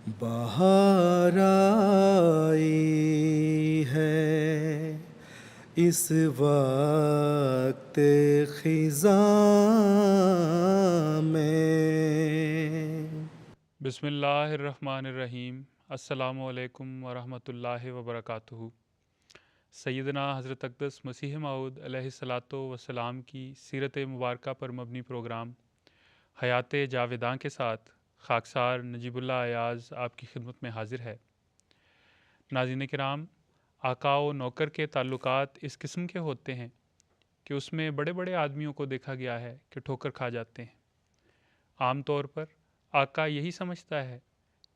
بہار آئی ہے اس وقت خزاں میں۔ بسم اللہ الرحمن الرحیم۔ السلام علیکم ورحمۃ اللہ وبرکاتہ۔ سیدنا حضرت اقدس مسیح موعود علیہ الصلاۃ والسلام کی سیرت مبارکہ پر مبنی پروگرام حیات جاویداں کے ساتھ خاکسار نجیب اللہ ایاز آپ کی خدمت میں حاضر ہے۔ ناظرین کرام، آقا و نوکر کے تعلقات اس قسم کے ہوتے ہیں کہ اس میں بڑے بڑے آدمیوں کو دیکھا گیا ہے کہ ٹھوکر کھا جاتے ہیں۔ عام طور پر آقا یہی سمجھتا ہے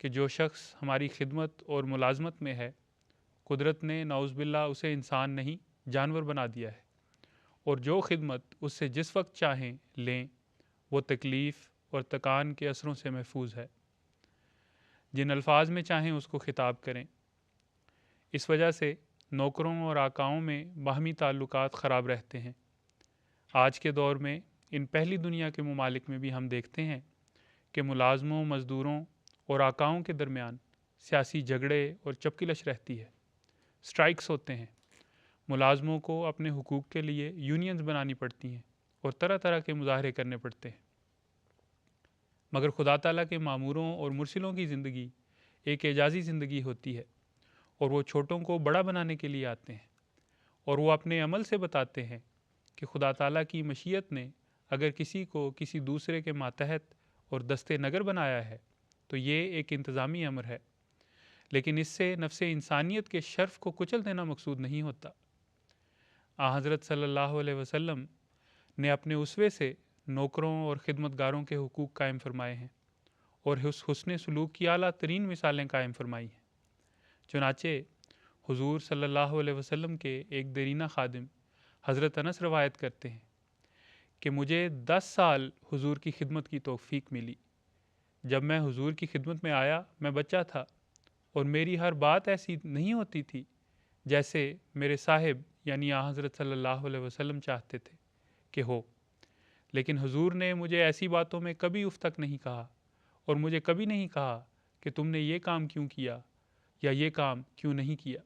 کہ جو شخص ہماری خدمت اور ملازمت میں ہے، قدرت نے نعوذ باللہ اسے انسان نہیں جانور بنا دیا ہے، اور جو خدمت اس سے جس وقت چاہیں لیں وہ تکلیف اور تکان کے اثروں سے محفوظ ہے، جن الفاظ میں چاہیں اس کو خطاب کریں۔ اس وجہ سے نوکروں اور آقاؤں میں باہمی تعلقات خراب رہتے ہیں۔ آج کے دور میں ان پہلی دنیا کے ممالک میں بھی ہم دیکھتے ہیں کہ ملازموں، مزدوروں اور آقاؤں کے درمیان سیاسی جھگڑے اور چپکلش رہتی ہے، سٹرائکس ہوتے ہیں، ملازموں کو اپنے حقوق کے لیے یونینز بنانی پڑتی ہیں اور طرح طرح کے مظاہرے کرنے پڑتے ہیں۔ مگر خدا تعالیٰ کے ماموروں اور مرسلوں کی زندگی ایک اعجازی زندگی ہوتی ہے، اور وہ چھوٹوں کو بڑا بنانے کے لیے آتے ہیں، اور وہ اپنے عمل سے بتاتے ہیں کہ خدا تعالیٰ کی مشیت نے اگر کسی کو کسی دوسرے کے ماتحت اور دستے نگر بنایا ہے تو یہ ایک انتظامی امر ہے، لیکن اس سے نفس انسانیت کے شرف کو کچل دینا مقصود نہیں ہوتا۔ حضرت صلی اللہ علیہ وسلم نے اپنے اسوے سے نوکروں اور خدمتگاروں کے حقوق قائم فرمائے ہیں اور حسن سلوک کی اعلیٰ ترین مثالیں قائم فرمائی ہیں۔ چنانچہ حضور صلی اللہ علیہ وسلم کے ایک دیرینہ خادم حضرت انس روایت کرتے ہیں کہ مجھے 10 سال حضور کی خدمت کی توفیق ملی۔ جب میں حضور کی خدمت میں آیا میں بچہ تھا، اور میری ہر بات ایسی نہیں ہوتی تھی جیسے میرے صاحب یعنی حضرت صلی اللہ علیہ وسلم چاہتے تھے کہ ہو، لیکن حضور نے مجھے ایسی باتوں میں کبھی اف تک نہیں کہا، اور مجھے کبھی نہیں کہا کہ تم نے یہ کام کیوں کیا یا یہ کام کیوں نہیں کیا۔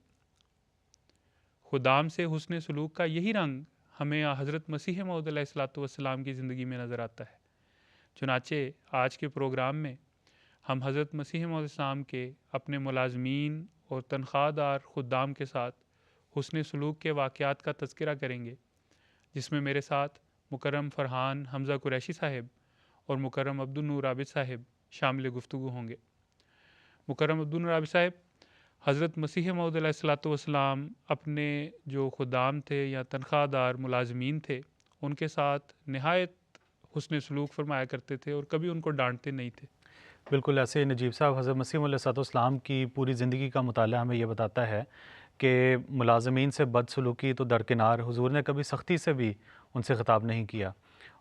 خدام سے حسن سلوک کا یہی رنگ ہمیں حضرت مسیح موعود علیہ الصلاۃ والسلام کی زندگی میں نظر آتا ہے۔ چنانچہ آج کے پروگرام میں ہم حضرت مسیح موعود السلام کے اپنے ملازمین اور تنخواہ دار خدام کے ساتھ حسن سلوک کے واقعات کا تذکرہ کریں گے، جس میں میرے ساتھ مکرم فرحان حمزہ قریشی صاحب اور مکرم عبدالنور عابد صاحب شامل گفتگو ہوں گے۔ مکرم عبدالنور عابد صاحب، حضرت مسیح موعود علیہ الصلاۃ والسلام اپنے جو خدام تھے یا تنخواہ دار ملازمین تھے ان کے ساتھ نہایت حسن سلوک فرمایا کرتے تھے اور کبھی ان کو ڈانٹتے نہیں تھے۔ بالکل ایسے نجیب صاحب، حضرت مسیح علیہ السلام کی پوری زندگی کا مطالعہ ہمیں یہ بتاتا ہے کہ ملازمین سے بد سلوکی تو درکنار، حضور نے کبھی سختی سے بھی ان سے خطاب نہیں کیا،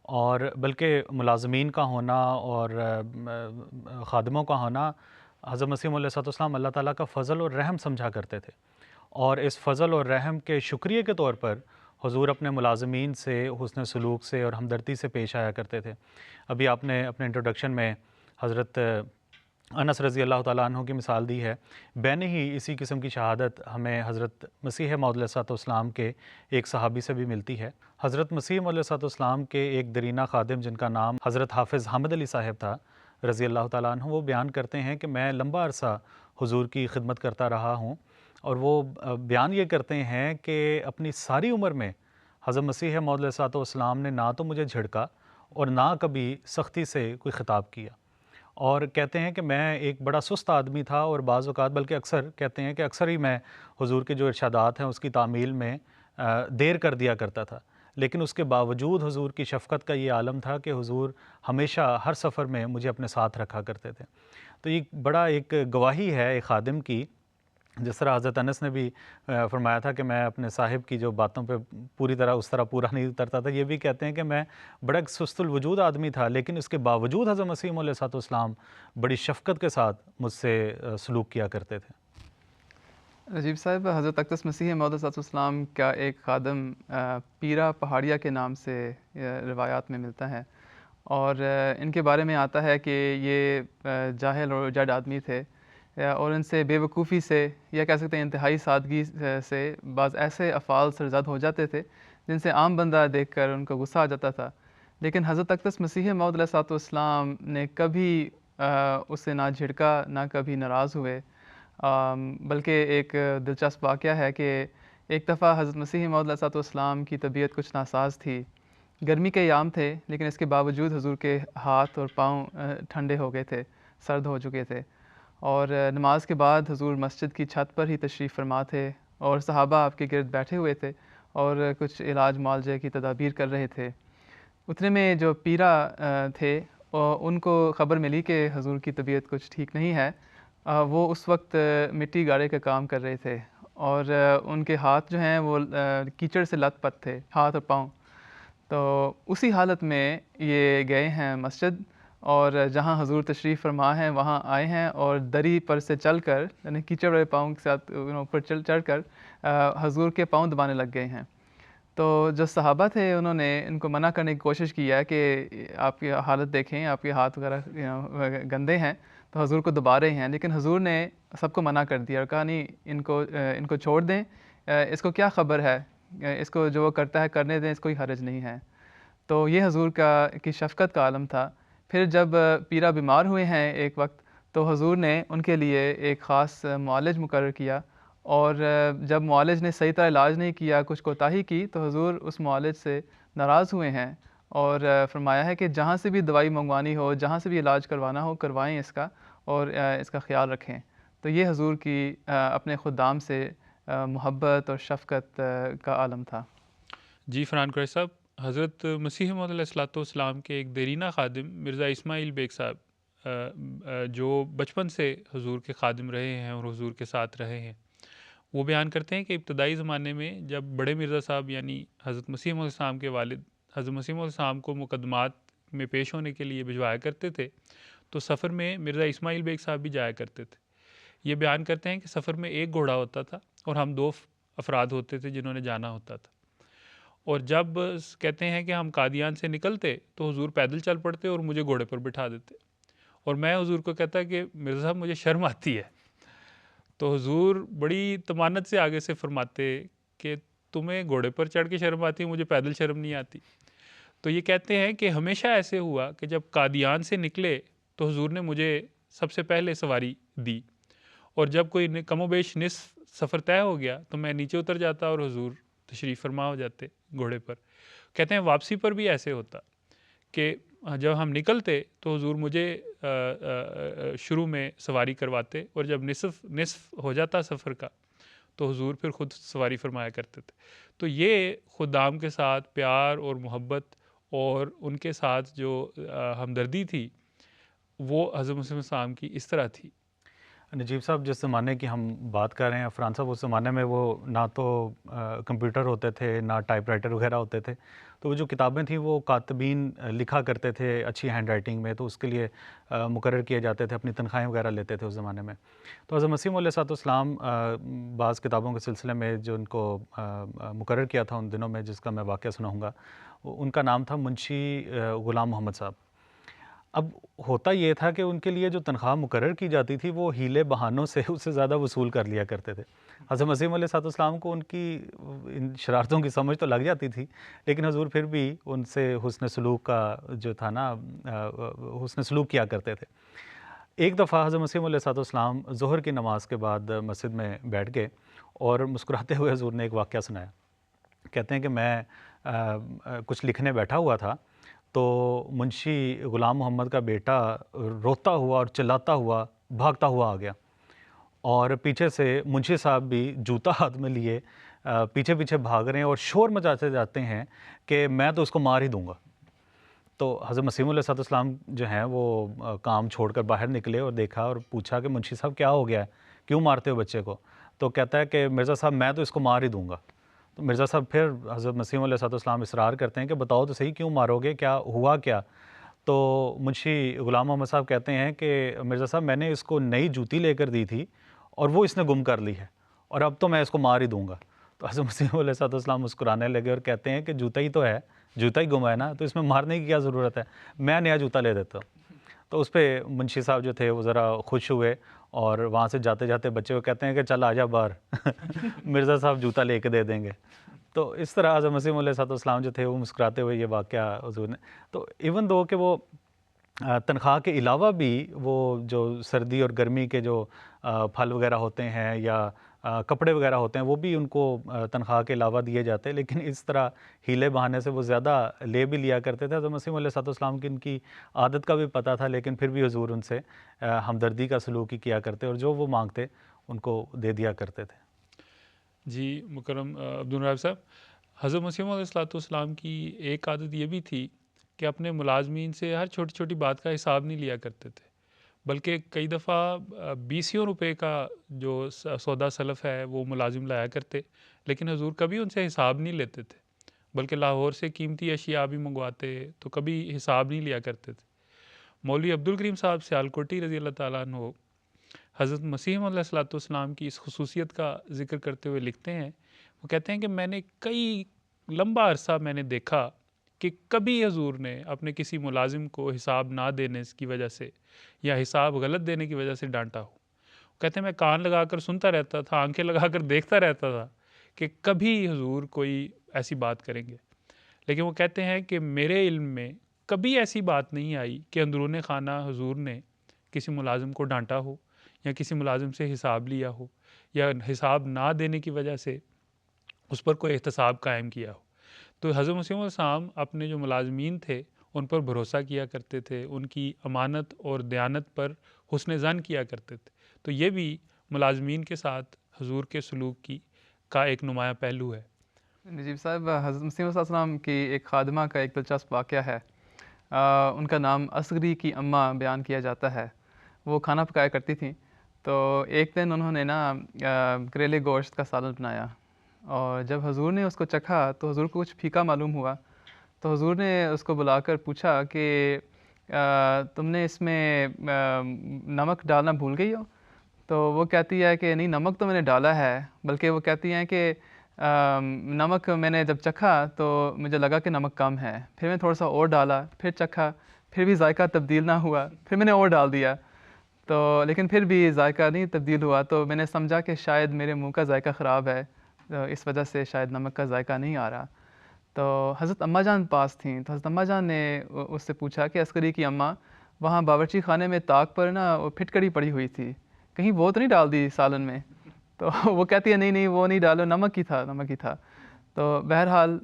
اور بلکہ ملازمین کا ہونا اور خادموں کا ہونا حضرت مسیح علیہ السلام اللہ تعالیٰ کا فضل اور رحم سمجھا کرتے تھے، اور اس فضل اور رحم کے شکریہ کے طور پر حضور اپنے ملازمین سے حسن سلوک سے اور ہمدردی سے پیش آیا کرتے تھے۔ ابھی آپ نے اپنے انٹروڈکشن میں حضرت انس رضی اللہ تعالیٰ عنہ کی مثال دی ہے، بین ہی اسی قسم کی شہادت ہمیں حضرت مسیح موعود علیہ السلام کے ایک صحابی سے بھی ملتی ہے۔ حضرت مسیح موعود علیہ السلام کے ایک درینہ خادم جن کا نام حضرت حافظ حامد علی صاحب تھا رضی اللہ تعالیٰ عنہ، وہ بیان کرتے ہیں کہ میں لمبا عرصہ حضور کی خدمت کرتا رہا ہوں، اور وہ بیان یہ کرتے ہیں کہ اپنی ساری عمر میں حضرت مسیح موعود علیہ السلام نے نہ تو مجھے جھڑکا اور نہ کبھی سختی سے کوئی خطاب کیا، اور کہتے ہیں کہ میں ایک بڑا سست آدمی تھا، اور بعض اوقات بلکہ اکثر کہتے ہیں کہ اکثر ہی میں حضور کے جو ارشادات ہیں اس کی تعمیل میں دیر کر دیا کرتا تھا، لیکن اس کے باوجود حضور کی شفقت کا یہ عالم تھا کہ حضور ہمیشہ ہر سفر میں مجھے اپنے ساتھ رکھا کرتے تھے۔ تو یہ بڑا ایک گواہی ہے ایک خادم کی، جس طرح حضرت انس نے بھی فرمایا تھا کہ میں اپنے صاحب کی جو باتوں پہ پوری طرح اس طرح پورا نہیں اترتا تھا، یہ بھی کہتے ہیں کہ میں بڑا سست الوجود آدمی تھا، لیکن اس کے باوجود حضرت مسیح علیہ السلام بڑی شفقت کے ساتھ مجھ سے سلوک کیا کرتے تھے۔ رجیب صاحب، حضرت اقدس مسیح موعود علیہ السلام کا ایک خادم پیرا پہاڑیہ کے نام سے روایات میں ملتا ہے، اور ان کے بارے میں آتا ہے کہ یہ جاہل اور جڈ آدمی تھے، اور ان سے بے وقوفی سے یا کہہ سکتے ہیں انتہائی سادگی سے بعض ایسے افعال سرزد ہو جاتے تھے جن سے عام بندہ دیکھ کر ان کو غصہ آ جاتا تھا، لیکن حضرت اقدس مسیح موعود علیہ الصلوۃ والسلام نے کبھی اس سے نہ جھڑکا نہ کبھی ناراض ہوئے، بلکہ ایک دلچسپ واقعہ ہے کہ ایک دفعہ حضرت مسیح موعود علیہ الصلوۃ والسلام کی طبیعت کچھ ناساز تھی، گرمی کے ایام تھے، لیکن اس کے باوجود حضور کے ہاتھ اور پاؤں ٹھنڈے ہو گئے تھے، سرد ہو چکے تھے، اور نماز کے بعد حضور مسجد کی چھت پر ہی تشریف فرما تھے اور صحابہ آپ کے گرد بیٹھے ہوئے تھے اور کچھ علاج معالجے کی تدابیر کر رہے تھے۔ اتنے میں جو پیرا تھے ان کو خبر ملی کہ حضور کی طبیعت کچھ ٹھیک نہیں ہے، وہ اس وقت مٹی گاڑے کا کام کر رہے تھے اور ان کے ہاتھ جو ہیں وہ کیچڑ سے لت پت تھے، ہاتھ اور پاؤں۔ تو اسی حالت میں یہ گئے ہیں مسجد اور جہاں حضور تشریف فرما ہیں وہاں آئے ہیں اور دری پر سے چل کر یعنی کیچڑ والے پاؤں کے ساتھ اوپر چڑھ کر حضور کے پاؤں دبانے لگ گئے ہیں۔ تو جو صحابہ تھے انہوں نے ان کو منع کرنے کی کوشش کی ہے کہ آپ کی حالت دیکھیں، آپ کے ہاتھ وغیرہ گندے ہیں، تو حضور کو دبا رہے ہیں، لیکن حضور نے سب کو منع کر دیا اور کہا نہیں، ان کو چھوڑ دیں، اس کو کیا خبر ہے، اس کو جو وہ کرتا ہے کرنے دیں، اس کو کوئی حرج نہیں ہے۔ تو یہ حضور کی شفقت کا عالم تھا۔ پھر جب پیرا بیمار ہوئے ہیں ایک وقت، تو حضور نے ان کے لیے ایک خاص معالج مقرر کیا، اور جب معالج نے صحیح طرح علاج نہیں کیا، کچھ کوتاہی کی، تو حضور اس معالج سے ناراض ہوئے ہیں اور فرمایا ہے کہ جہاں سے بھی دوائی منگوانی ہو، جہاں سے بھی علاج کروانا ہو، کروائیں اس کا اور اس کا خیال رکھیں۔ تو یہ حضور کی اپنے خدام سے محبت اور شفقت کا عالم تھا۔ جی فرحان قریشی صاحب، حضرت مسیح موعود علیہ الصلوۃ والسلام کے ایک دیرینہ خادم مرزا اسماعیل بیگ صاحب جو بچپن سے حضور کے خادم رہے ہیں اور حضور کے ساتھ رہے ہیں، وہ بیان کرتے ہیں کہ ابتدائی زمانے میں جب بڑے مرزا صاحب یعنی حضرت مسیح موعود السلام کے والد حضرت مسیح موعود السلام کو مقدمات میں پیش ہونے کے لیے بھجوایا کرتے تھے، تو سفر میں مرزا اسماعیل بیگ صاحب بھی جایا کرتے تھے۔ یہ بیان کرتے ہیں کہ سفر میں ایک گھوڑا ہوتا تھا اور ہم 2 افراد ہوتے تھے جنہوں نے جانا ہوتا تھا، اور جب کہتے ہیں کہ ہم قادیان سے نکلتے تو حضور پیدل چل پڑتے اور مجھے گھوڑے پر بٹھا دیتے، اور میں حضور کو کہتا کہ مرزا صاحب مجھے شرم آتی ہے، تو حضور بڑی طمانت سے آگے سے فرماتے کہ تمہیں گھوڑے پر چڑھ کے شرم آتی ہے، مجھے پیدل شرم نہیں آتی۔ تو یہ کہتے ہیں کہ ہمیشہ ایسے ہوا کہ جب قادیان سے نکلے تو حضور نے مجھے سب سے پہلے سواری دی، اور جب کوئی کم و بیش نصف سفر طے ہو گیا تو میں نیچے اتر جاتا اور حضور تشریف فرما ہو جاتے گھوڑے پر۔ کہتے ہیں واپسی پر بھی ایسے ہوتا کہ جب ہم نکلتے تو حضور مجھے شروع میں سواری کرواتے، اور جب نصف ہو جاتا سفر کا تو حضور پھر خود سواری فرمایا کرتے تھے۔ تو یہ خدام کے ساتھ پیار اور محبت اور ان کے ساتھ جو ہمدردی تھی وہ حضرت مسیح السلام کی اس طرح تھی۔ نجیب صاحب، جس زمانے کی ہم بات کر رہے ہیں فرحان صاحب، اس زمانے میں وہ نہ تو کمپیوٹر ہوتے تھے نہ ٹائپ رائٹر وغیرہ ہوتے تھے، تو وہ جو کتابیں تھیں وہ کاتبین لکھا کرتے تھے اچھی ہینڈ رائٹنگ میں، تو اس کے لیے مقرر کیے جاتے تھے، اپنی تنخواہیں وغیرہ لیتے تھے اس زمانے میں۔ تو حضرت مسیح علیہ السلام بعض کتابوں کے سلسلے میں جو ان کو مقرر کیا تھا ان دنوں میں، جس کا میں واقعہ سناؤں گا، ان کا نام تھا منشی غلام محمد صاحب۔ اب ہوتا یہ تھا کہ ان کے لیے جو تنخواہ مقرر کی جاتی تھی وہ ہیلے بہانوں سے اس سے زیادہ وصول کر لیا کرتے تھے۔ حضرت مسیح علیہ السلام کو ان کی ان شرارتوں کی سمجھ تو لگ جاتی تھی، لیکن حضور پھر بھی ان سے حسن سلوک کا جو تھا نا، حسن سلوک کیا کرتے تھے۔ ایک دفعہ حضرت مسیح علیہ السلام ظہر کی نماز کے بعد مسجد میں بیٹھ گئے اور مسکراتے ہوئے حضور نے ایک واقعہ سنایا۔ کہتے ہیں کہ میں کچھ لکھنے بیٹھا ہوا تھا تو منشی غلام محمد کا بیٹا روتا ہوا اور چلاتا ہوا بھاگتا ہوا آ گیا، اور پیچھے سے منشی صاحب بھی جوتا ہاتھ میں لیے پیچھے پیچھے بھاگ رہے ہیں اور شور مچاتے جاتے ہیں کہ میں تو اس کو مار ہی دوں گا۔ تو حضرت مسیح علیہ السلام جو ہیں وہ کام چھوڑ کر باہر نکلے اور دیکھا اور پوچھا کہ منشی صاحب کیا ہو گیا ہے، کیوں مارتے ہو بچے کو؟ تو کہتا ہے کہ مرزا صاحب میں تو اس کو مار ہی دوں گا۔ تو مرزا صاحب پھر حضرت مسیح علیہ السلام اصرار کرتے ہیں کہ بتاؤ تو صحیح کیوں مارو گے، کیا ہوا کیا؟ تو منشی غلام محمد صاحب کہتے ہیں کہ مرزا صاحب میں نے اس کو نئی جوتی لے کر دی تھی اور وہ اس نے گم کر لی ہے، اور اب تو میں اس کو مار ہی دوں گا۔ تو حضرت مسیح علیہ السلام مسکرانے لگے اور کہتے ہیں کہ جوتا ہی تو ہے، جوتا ہی گما ہے نا، تو اس میں مارنے کی کیا ضرورت ہے، میں نیا جوتا لے دیتا ہوں۔ تو اس پہ منشی صاحب جو تھے وہ ذرا خوش ہوئے اور وہاں سے جاتے جاتے بچے کو کہتے ہیں کہ چل آ جا باہر مرزا صاحب جوتا لے کے دے دیں گے. تو اس طرح حضرت مسیح علیہ السلام جو تھے وہ مسکراتے ہوئے یہ واقعہ حضور نے, تو ایون دو کہ وہ تنخواہ کے علاوہ بھی وہ جو سردی اور گرمی کے جو پھل وغیرہ ہوتے ہیں یا کپڑے وغیرہ ہوتے ہیں وہ بھی ان کو تنخواہ کے علاوہ دیے جاتے ہیں, لیکن اس طرح ہیلے بہانے سے وہ زیادہ لے بھی لیا کرتے تھے. حضرت مسیح علیہ السلام کی ان کی عادت کا بھی پتہ تھا, لیکن پھر بھی حضور ان سے ہمدردی کا سلوک ہی کیا کرتے اور جو وہ مانگتے ان کو دے دیا کرتے تھے. جی مکرم عبدالرحیم صاحب, حضرت مسیح علیہ السلام کی ایک عادت یہ بھی تھی کہ اپنے ملازمین سے ہر چھوٹی چھوٹی بات کا حساب نہیں لیا کرتے تھے, بلکہ کئی دفعہ بیسیوں روپے کا جو سودا سلف ہے وہ ملازم لایا کرتے, لیکن حضور کبھی ان سے حساب نہیں لیتے تھے, بلکہ لاہور سے قیمتی اشیاء بھی منگواتے تو کبھی حساب نہیں لیا کرتے تھے. مولوی عبدالکریم صاحب سیالکوٹی رضی اللہ تعالیٰ عنہ حضرت مسیح علیہ السلام کی اس خصوصیت کا ذکر کرتے ہوئے لکھتے ہیں, وہ کہتے ہیں کہ میں نے کئی لمبا عرصہ میں نے دیکھا کہ کبھی حضور نے اپنے کسی ملازم کو حساب نہ دینے کی وجہ سے یا حساب غلط دینے کی وجہ سے ڈانٹا ہو. کہتے ہیں میں کان لگا کر سنتا رہتا تھا, آنکھیں لگا کر دیکھتا رہتا تھا کہ کبھی حضور کوئی ایسی بات کریں گے, لیکن وہ کہتے ہیں کہ میرے علم میں کبھی ایسی بات نہیں آئی کہ اندرون خانہ حضور نے کسی ملازم کو ڈانٹا ہو یا کسی ملازم سے حساب لیا ہو یا حساب نہ دینے کی وجہ سے اس پر کوئی احتساب قائم کیا ہو. تو حضرت مسیح علیہ السلام اپنے جو ملازمین تھے ان پر بھروسہ کیا کرتے تھے, ان کی امانت اور دیانت پر حسن ظن کیا کرتے تھے. تو یہ بھی ملازمین کے ساتھ حضور کے سلوک کا ایک نمایاں پہلو ہے. نجیب صاحب, حضرت مسیح علیہ السلام کی ایک خادمہ کا ایک دلچسپ واقعہ ہے. ان کا نام اصغری کی اماں بیان کیا جاتا ہے. وہ کھانا پکایا کرتی تھیں, تو ایک دن انہوں نے کریلے گوشت کا سالن بنایا, اور جب حضور نے اس کو چکھا تو حضور کو کچھ پھیکا معلوم ہوا. تو حضور نے اس کو بلا کر پوچھا کہ تم نے اس میں نمک ڈالنا بھول گئی ہو؟ تو وہ کہتی ہے کہ نہیں, نمک تو میں نے ڈالا ہے, بلکہ وہ کہتی ہیں کہ نمک میں نے جب چکھا تو مجھے لگا کہ نمک کم ہے, پھر میں تھوڑا سا اور ڈالا, پھر چکھا, پھر بھی ذائقہ تبدیل نہ ہوا, پھر میں نے اور ڈال دیا, تو لیکن پھر بھی ذائقہ نہیں تبدیل ہوا. تو میں نے سمجھا کہ شاید میرے منہ کا ذائقہ خراب ہے, تو اس وجہ سے شاید نمک کا ذائقہ نہیں آ رہا. تو حضرت اماں جان پاس تھیں, تو حضرت اماں جان نے اس سے پوچھا کہ عسکری کی اماں, وہاں باورچی خانے میں طاق پر پھٹکڑی پڑی ہوئی تھی, کہیں وہ تو نہیں ڈال دی سالن میں؟ تو وہ کہتی ہے نہیں وہ نہیں ڈالو, نمک ہی تھا. تو بہرحال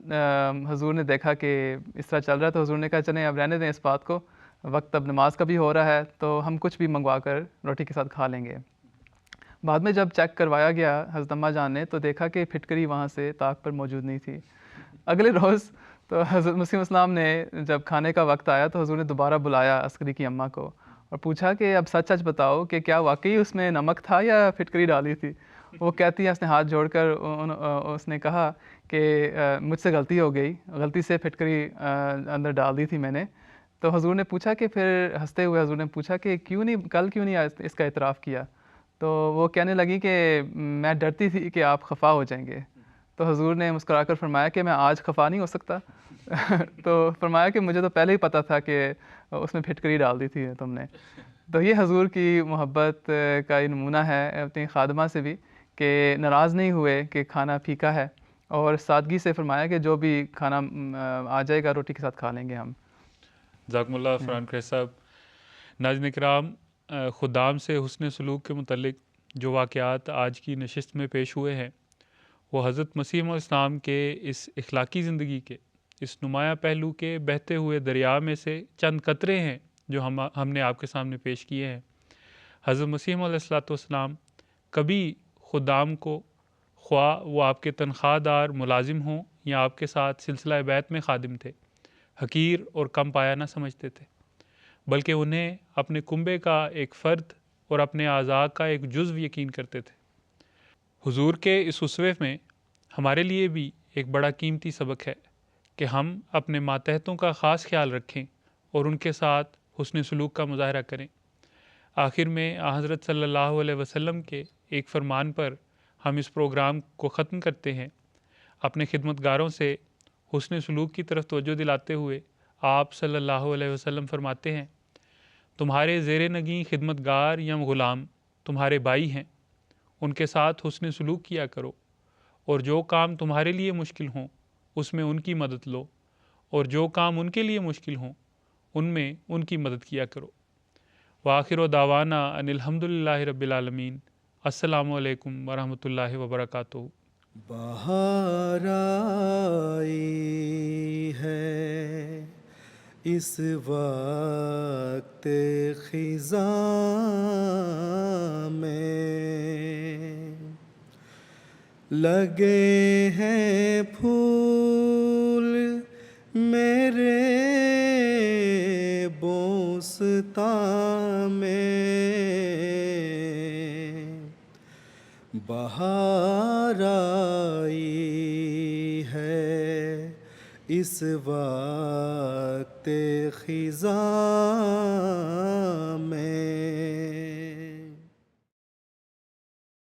حضور نے دیکھا کہ اس طرح چل رہا ہے, تو حضور نے کہا چلیں اب رہنے دیں اس بات کو, وقت اب نماز کا بھی ہو رہا ہے, تو ہم کچھ بھی منگوا کر روٹی کے ساتھ کھا لیں گے. بعد میں جب چیک کروایا گیا حضرت اماں جان نے, تو دیکھا کہ پھٹکری وہاں سے طاق پر موجود نہیں تھی. اگلے روز تو حضرت مسیح السلام نے جب کھانے کا وقت آیا تو حضور نے دوبارہ بلایا عسکری کی اماں کو اور پوچھا کہ اب سچ بتاؤ کہ کیا واقعی اس میں نمک تھا یا پھٹکری ڈالی تھی؟ وہ کہتی ہے اس نے ہاتھ جوڑ کر اس نے کہا کہ مجھ سے غلطی ہو گئی, غلطی سے پھٹکری اندر ڈال دی تھی میں نے. تو حضور نے پوچھا کہ پھر ہنستے ہوئے حضور نے پوچھا کہ کیوں نہیں اس کا اعتراف کیا؟ تو وہ کہنے لگی کہ میں ڈرتی تھی کہ آپ خفا ہو جائیں گے. تو حضور نے مسکرا کر فرمایا کہ میں آج خفا نہیں ہو سکتا. تو فرمایا کہ مجھے تو پہلے ہی پتہ تھا کہ اس میں پھٹکری ڈال دی تھی تم نے. تو یہ حضور کی محبت کا نمونہ ہے اپنی خادمہ سے بھی, کہ ناراض نہیں ہوئے کہ کھانا پھیکا ہے, اور سادگی سے فرمایا کہ جو بھی کھانا آ جائے گا روٹی کے ساتھ کھا لیں گے ہم. جزاکم اللہ فرحان قریشی صاحب. ناظرین کرام, خدام سے حسن سلوک کے متعلق جو واقعات آج کی نشست میں پیش ہوئے ہیں وہ حضرت مسیح علیہ السلام کے اس اخلاقی زندگی کے اس نمایاں پہلو کے بہتے ہوئے دریا میں سے چند قطرے ہیں جو ہم نے آپ کے سامنے پیش کیے ہیں. حضرت مسیح علیہ السلام کبھی خدام کو, خواہ وہ آپ کے تنخواہ دار ملازم ہوں یا آپ کے ساتھ سلسلہ بیعت میں خادم تھے, حقیر اور کم پایہ نہ سمجھتے تھے, بلکہ انہیں اپنے کنبے کا ایک فرد اور اپنے اعضاء کا ایک جزو یقین کرتے تھے. حضور کے اس اسوے میں ہمارے لیے بھی ایک بڑا قیمتی سبق ہے کہ ہم اپنے ماتحتوں کا خاص خیال رکھیں اور ان کے ساتھ حسن سلوک کا مظاہرہ کریں. آخر میں حضرت صلی اللہ علیہ وسلم کے ایک فرمان پر ہم اس پروگرام کو ختم کرتے ہیں. اپنے خدمتگاروں سے حسن سلوک کی طرف توجہ دلاتے ہوئے آپ صلی اللہ علیہ وسلم فرماتے ہیں, تمہارے زیر نگیں خدمتگار یا غلام تمہارے بھائی ہیں ان کے ساتھ حسن سلوک کیا کرو، اور جو کام تمہارے لیے مشکل ہوں اس میں ان کی مدد لو، اور جو کام ان کے لیے مشکل ہوں ان میں ان کی مدد کیا کرو۔ وآخر دعوانا ان الحمد للہ رب العالمین۔ السلام علیکم ورحمۃ اللہ وبرکاتہ۔ بہار آئی ہے اس وقت خزاں میں، لگے ہیں پھول میرے بوستاں میں، بہار آئی ہے اس وقت خزاں میں۔